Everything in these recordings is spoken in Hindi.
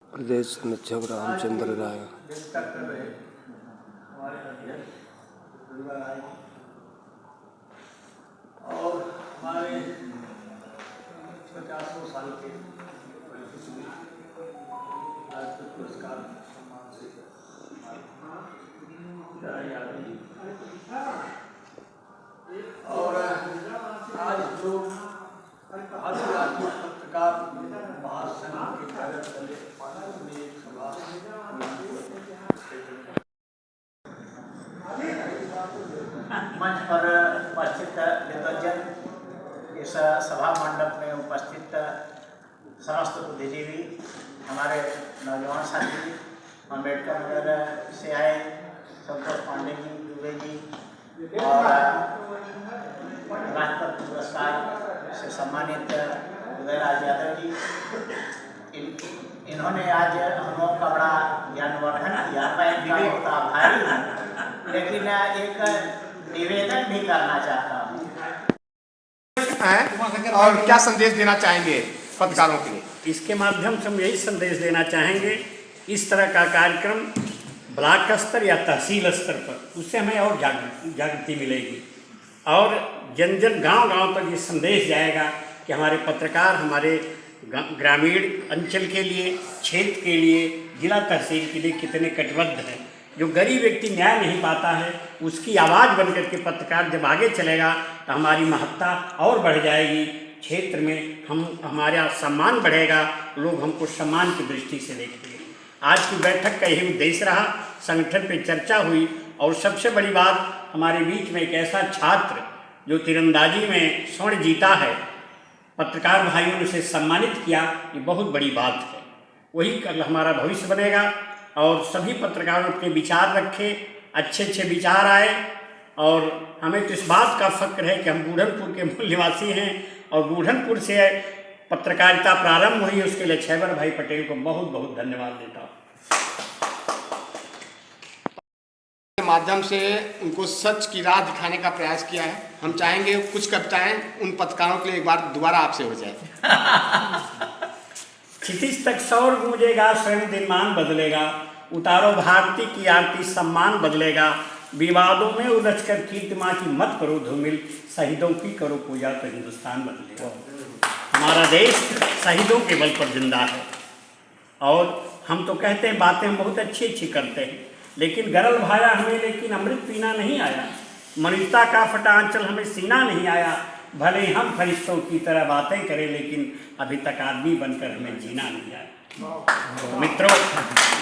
प्रदेश संरक्षक रामचंद्र राय। और हमारे 50 साल के पुरस्कार सम्मान से और आज जो अंतर्राष्ट्रीय पत्रकार महासंघ के कार्यक्रम में एक सभा मंच पर उपस्थित विद्वजन, इस सभा मंडप में उपस्थित समस्त बुद्धिजीवी, हमारे नौजवान साथी, अम्बेडकर नगर से आए संतोष पांडे जी, दुबे जी और राष्ट्रपति पुरस्कार से सम्मानित उदयराज यादव जी, इन्होंने आज हम लोगों का बड़ा ज्ञानवर्धन किया। मैं इनका बहुत आभारी हूँ, लेकिन एक निवेदन भी करना चाहता हूँ। और क्या संदेश देना चाहेंगे पत्रकारों के लिए? इसके माध्यम से हम यही संदेश देना चाहेंगे, इस तरह का कार्यक्रम ब्लॉक स्तर या तहसील स्तर पर, उससे हमें और जागृति मिलेगी और जन जन गांव तक ये संदेश जाएगा कि हमारे पत्रकार हमारे ग्रामीण अंचल के लिए, क्षेत्र के लिए, जिला तहसील के लिए कितने कटिबद्ध हैं। जो गरीब व्यक्ति न्याय नहीं पाता है, उसकी आवाज़ बनकर के पत्रकार जब आगे चलेगा तो हमारी महत्ता और बढ़ जाएगी, क्षेत्र में हमारा सम्मान बढ़ेगा, लोग हमको सम्मान की दृष्टि से देखेंगे। आज की बैठक का यही उद्देश्य रहा, संगठन पे चर्चा हुई और सबसे बड़ी बात, हमारे बीच में एक ऐसा छात्र जो तीरंदाजी में स्वर्ण जीता है, पत्रकार भाइयों ने उसे सम्मानित किया, ये बहुत बड़ी बात है। वही कल हमारा भविष्य बनेगा और सभी पत्रकारों के विचार रखे, अच्छे विचार आए और हमें तो इस बात का फक्र है कि हम बूढ़नपुर के मूल निवासी हैं और बूढ़नपुर से पत्रकारिता प्रारंभ हुई, उसके लिए छैबर भाई पटेल को बहुत बहुत धन्यवाद देता हूँ। के माध्यम से उनको सच की राह दिखाने का प्रयास किया है। हम चाहेंगे कुछ कविताएं उन पत्रकारों के लिए एक बार दोबारा आपसे हो जाए। क्षितिज तक सौर गूंजेगा, स्वयं दिनमान बदलेगा, उतारो भारती की आरती, सम्मान बदलेगा, विवादों में उलझकर कीर्तिमा की मत करो धूमिल, शहीदों की करो पूजा तो हिंदुस्तान बदलेगा। हमारा देश शहीदों के बल पर जिंदा है और हम तो कहते हैं बातें हम बहुत अच्छी करते हैं, लेकिन गरल भाया हमें लेकिन अमृत पीना नहीं आया, मनुष्यता का फटा आंचल हमें सीना नहीं आया, भले हम फरिश्तों की तरह बातें करें लेकिन अभी तक आदमी बनकर हमें जीना नहीं आया। मित्रों,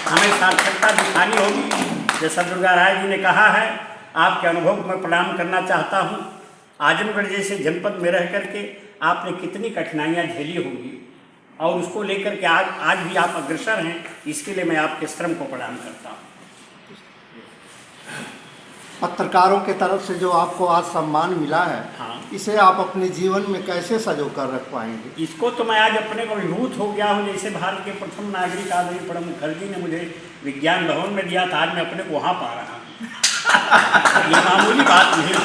हमें सार्थकता दिखानी होगी। जैसा दुर्गा राय जी ने कहा है, आपके अनुभव को मैं प्रणाम करना चाहता हूँ। आजमगढ़ जैसे जनपद में रह करके आपने कितनी कठिनाइयाँ झेली होगी और उसको लेकर के आज भी आप अग्रसर हैं, इसके लिए मैं आपके श्रम को प्रणाम करता हूँ। पत्रकारों के तरफ से जो आपको आज सम्मान मिला है, हाँ, इसे आप अपने जीवन में कैसे सजो कर रख पाएंगे? इसको तो मैं आज अपने को विभूत हो गया हूँ। जैसे भारत के प्रथम नागरिक आदरणीय प्रणब मुखर्जी ने मुझे विज्ञान भवन में दिया था, आज मैं अपने को वहाँ पा रहा हूँ। ये मामूली बात नहीं है।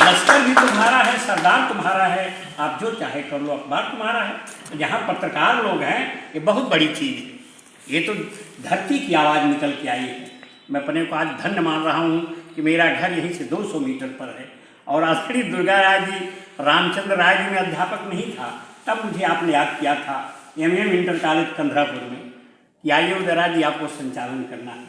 लश्कर भी तुम्हारा है, सरदार तुम्हारा है, आप जो चाहे कर लो, अखबार तुम्हारा है। जहाँ पत्रकार लोग हैं, ये बहुत बड़ी चीज़ है। ये तो धरती की आवाज़ निकल के आई है। मैं अपने को आज धन्य मान रहा हूँ कि मेरा घर यहीं से 200 मीटर पर है और आदरणीय दुर्गा राय जी, रामचंद्र राय जी में अध्यापक नहीं था, तब मुझे आपने याद किया था MM इंटर कॉलेज कंधरापुर में कि आइए उदयराज जी आपको संचालन करना है।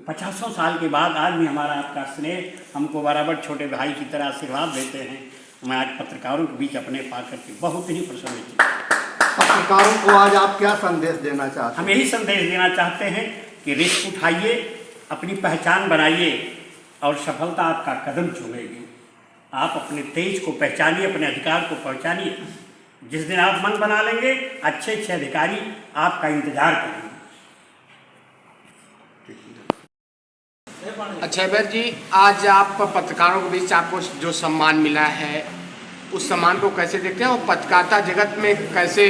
50 साल के बाद आज भी हमारा आपका स्नेह हमको बराबर छोटे भाई की तरह आशीर्वाद देते हैं। मैं आज पत्रकारों के बीच अपने पा करके बहुत ही प्रसन्न हूँ। पत्रकारों को आज आप क्या संदेश देना चाहते हैं? हम यही संदेश देना चाहते हैं कि रिस्क उठाइए, अपनी पहचान बनाइए और सफलता आपका कदम चूमेगी। आप अपने तेज को पहचानिए, अपने अधिकार को पहचानिए। जिस दिन आप मन बना लेंगे, अच्छे अधिकारी आपका इंतजार करेंगे। अच्छा भैया जी, आज आप पत्रकारों के बीच आपको जो सम्मान मिला है, उस सम्मान को कैसे देखते हैं और पत्रकारिता जगत में कैसे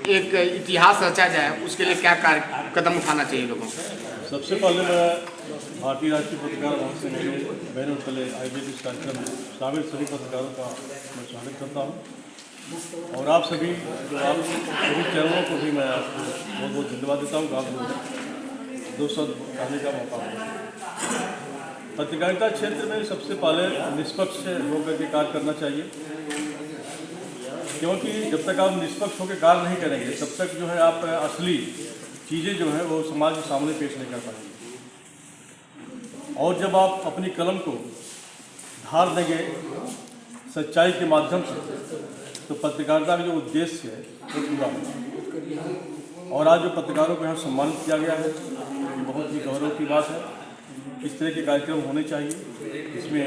एक इतिहास रचा जाए, उसके लिए क्या कदम उठाना चाहिए लोगों को? सबसे पहले मैं भारतीय राष्ट्रीय पत्रकार महासंघ में बैनुल-तले आयोजित इस कार्यक्रम में शामिल सभी पत्रकारों का मैं स्वागत करता हूँ और आप सभी सभी चैनलों को भी मैं बहुत बहुत धन्यवाद देता हूँ। आप दो शब्द कहने का मौका मिला। पत्रकारिता क्षेत्र में सबसे पहले निष्पक्ष होकर के कार्य करना चाहिए, क्योंकि जब तक आप निष्पक्ष होकर कार्य नहीं करेंगे तब तक जो है आप असली चीज़ें जो है वो समाज के सामने पेश नहीं कर पाएंगे। और जब आप अपनी कलम को धार देंगे सच्चाई के माध्यम से, तो पत्रकारिता का जो उद्देश्य है वो पूरा होगा। और आज जो पत्रकारों को यहाँ सम्मानित किया गया है, ये बहुत ही गौरव की बात है। इस तरह के कार्यक्रम होने चाहिए, इसमें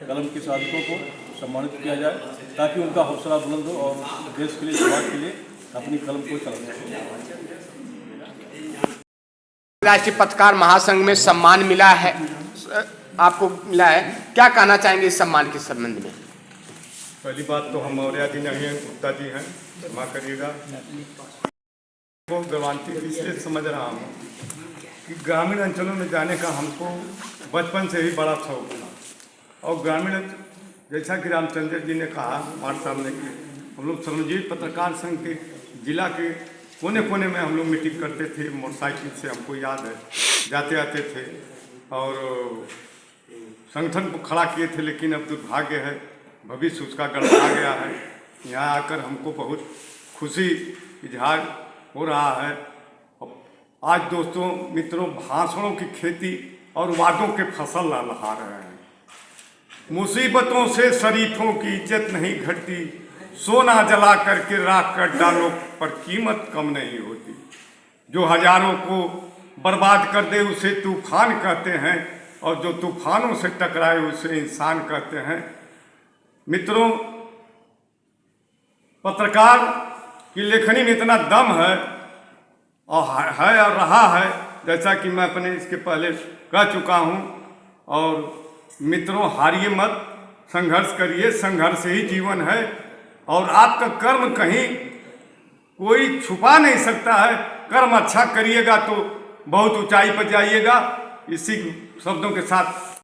कलम के साधकों को सम्मानित किया जाए ताकि उनका हौसला बुलंद हो और देश के लिए, समाज के लिए अपनी कलम को चलाना चाहिए। राष्ट्रीय पत्रकार महासंघ में सम्मान मिला है, आपको मिला है, क्या कहना चाहेंगे इस सम्मान के संबंध में? पहली बात तो हम मौर्या जी नहीं हैं, गुप्ता जी हैं, क्षमा करिएगा। वो गर्वान्वित इसलिए समझ रहा हूँ कि ग्रामीण अंचलों में जाने का हमको बचपन से ही बड़ा शौक था। और ग्रामीण, जैसा कि रामचंद्र जी ने कहा हमारे सामने कि हम लोग श्रमजीवी पत्रकार संघ के जिला के कोने कोने में हम लोग मीटिंग करते थे, मोटरसाइकिल से, हमको याद है, जाते आते थे और संगठन को खड़ा किए थे। लेकिन अब दुर्भाग्य है, भविष्य उसका गड़बड़ा गया है। यहाँ आकर हमको बहुत खुशी इजहार हो रहा है। आज दोस्तों मित्रों, भाषणों की खेती और वादों के फसल लहलहा रहे हैं। मुसीबतों से शरीफों की इज्जत नहीं घटती, सोना जला करके राख कर डालो पर कीमत कम नहीं होती। जो हजारों को बर्बाद कर दे उसे तूफान कहते हैं, और जो तूफानों से टकराए उसे इंसान कहते हैं। मित्रों, पत्रकार की लेखनी में इतना दम है और रहा है, जैसा कि मैं अपने इसके पहले कह चुका हूँ। और मित्रों, हारिए मत, संघर्ष करिए, संघर्ष ही जीवन है। और आपका कर्म कहीं कोई छुपा नहीं सकता है। कर्म अच्छा करिएगा तो बहुत ऊंचाई पर जाइएगा। इसी शब्दों के साथ